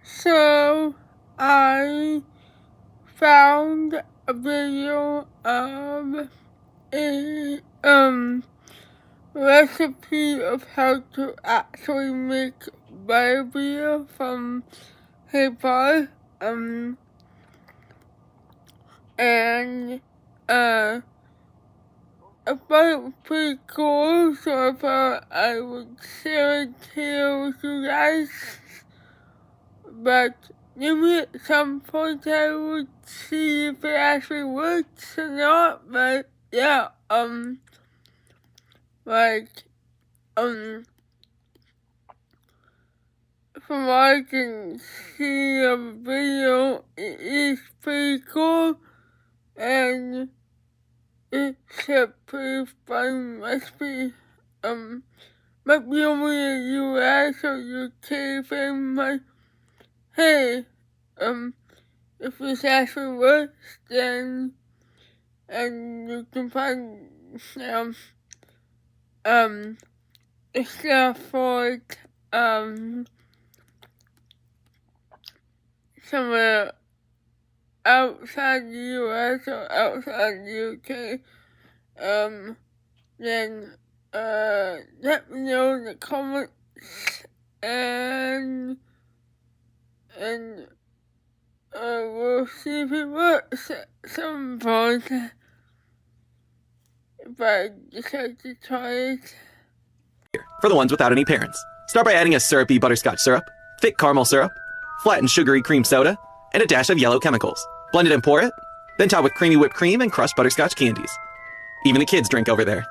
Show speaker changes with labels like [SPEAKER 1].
[SPEAKER 1] So I found a video of a recipe of how to actually make butterbeer from hay bar. And I thought it was pretty cool, so I thought I would share it here with you guys. But maybe at some point I would see if it actually works or not. But yeah, from what I can see of the video, it is pretty cool, and it's a pretty fun recipe. Might be only in the US or UK thing, but hey, if this actually works, then, and you can find stuff for it, somewhere outside the US or outside the UK, then let me know in the comments, and we'll see if it works at some point, if I decide to try it.
[SPEAKER 2] For the ones without any parents. Start by adding a syrupy butterscotch syrup, thick caramel syrup, flattened sugary cream soda, and a dash of yellow chemicals. Blend it and pour it, then top with creamy whipped cream and crushed butterscotch candies. Even the kids drink over there.